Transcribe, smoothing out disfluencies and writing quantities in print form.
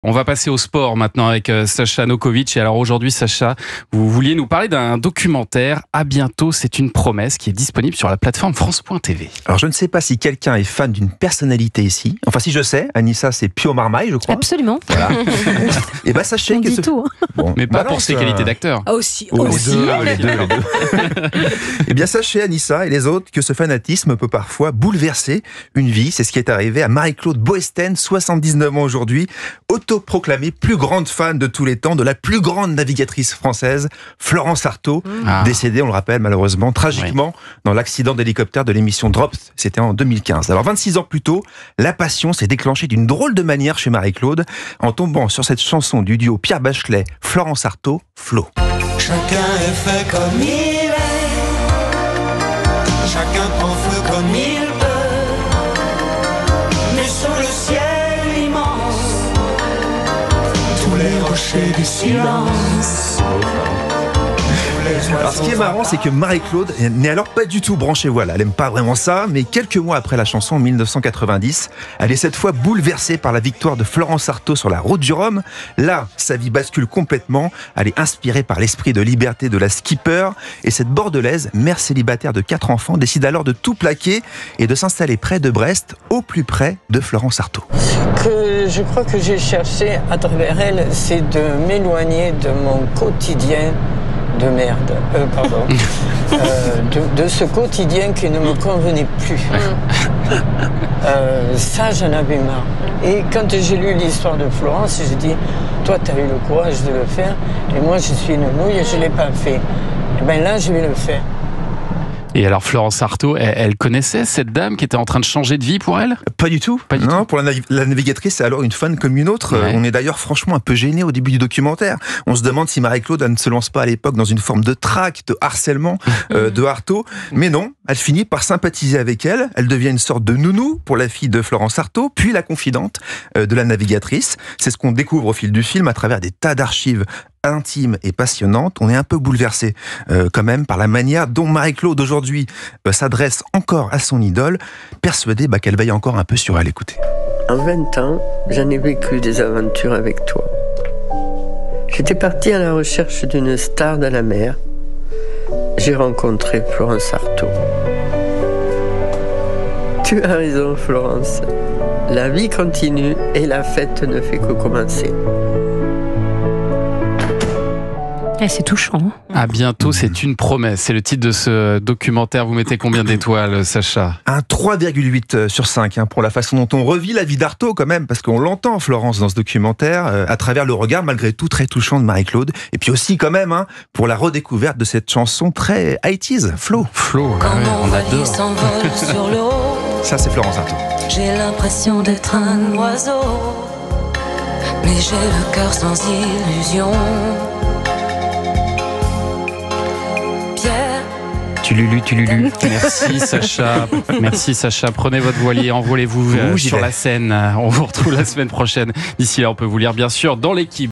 On va passer au sport maintenant avec Sacha Nokovic. Et alors aujourd'hui, Sacha, vous vouliez nous parler d'un documentaire. À bientôt, c'est une promesse qui est disponible sur la plateforme France.tv. Alors je ne sais pas si quelqu'un est fan d'une personnalité ici. Enfin si je sais, Anissa c'est Pio Marmaille je crois. Absolument. Voilà. Et bah sachez on que dit tout. Bon, Mais pas pour ses qualités d'acteur. Aussi. Les deux. Eh bien sachez Anissa et les autres que ce fanatisme peut parfois bouleverser une vie. C'est ce qui est arrivé à Marie-Claude Boesten, 79 ans aujourd'hui, autoproclamée plus grande fan de tous les temps de la plus grande navigatrice française, Florence Artaud, décédée, on le rappelle malheureusement, tragiquement dans l'accident d'hélicoptère de l'émission Drops, c'était en 2015. Alors 26 ans plus tôt, la passion s'est déclenchée d'une drôle de manière chez Marie-Claude en tombant sur cette chanson du duo Pierre Bachelet, Florence Artaud, Flo. Chacun est fait comme il est, chacun prend feu comme il peut, mais sous le ciel immense, tous les rochers du silence. Alors ce qui est marrant, c'est que Marie-Claude n'est alors pas du tout branchée voile. Elle aime pas vraiment ça, mais quelques mois après la chanson, en 1990, elle est cette fois bouleversée par la victoire de Florence Artaud sur la route du Rhum. Là, sa vie bascule complètement. Elle est inspirée par l'esprit de liberté de la skipper. Et cette Bordelaise, mère célibataire de 4 enfants, décide alors de tout plaquer et de s'installer près de Brest, au plus près de Florence Artaud. Que je crois que j'ai cherché à travers elle, c'est de m'éloigner de mon quotidien de merde, de ce quotidien qui ne me convenait plus. Ça, j'en avais marre. Et quand j'ai lu l'histoire de Florence, j'ai dit, toi, tu as eu le courage de le faire, et moi, je suis une nouille et je ne l'ai pas fait. Et bien là, je vais le faire. Et alors Florence Artaud, elle connaissait cette dame qui était en train de changer de vie pour elle ? Pas du tout. Non, pour la navigatrice, c'est alors une fan comme une autre. Ouais. On est d'ailleurs franchement un peu gêné au début du documentaire. On se demande si Marie-Claude ne se lance pas à l'époque dans une forme de traque, de harcèlement de Artaud. Mais non, elle finit par sympathiser avec elle. Elle devient une sorte de nounou pour la fille de Florence Artaud, puis la confidente de la navigatrice. C'est ce qu'on découvre au fil du film à travers des tas d'archives intime et passionnante. On est un peu bouleversé quand même par la manière dont Marie-Claude aujourd'hui s'adresse encore à son idole, persuadée qu'elle veille encore un peu sur elle. Écoutez. En 20 ans, j'en ai vécu des aventures avec toi. J'étais partie à la recherche d'une star de la mer. J'ai rencontré Florence Artaud. Tu as raison, Florence. La vie continue et la fête ne fait que commencer. C'est touchant. À bientôt, c'est une promesse. C'est le titre de ce documentaire. Vous mettez combien d'étoiles, Sacha ? Un 3,8 sur 5 pour la façon dont on revit la vie d'Artaud quand même, parce qu'on l'entend, Florence, dans ce documentaire, à travers le regard malgré tout très touchant de Marie-Claude. Et puis aussi quand même, pour la redécouverte de cette chanson très 80s, Flo. Flo, on adore. Sur l'eau, ça c'est Florence Artaud. j'ai l'impression d'être un oiseau, mais j'ai le cœur sans illusion. Tululu. Merci Sacha. Merci Sacha. Prenez votre voilier, envolez-vous sur la Seine. On vous retrouve la semaine prochaine. D'ici là, on peut vous lire bien sûr dans l'équipe.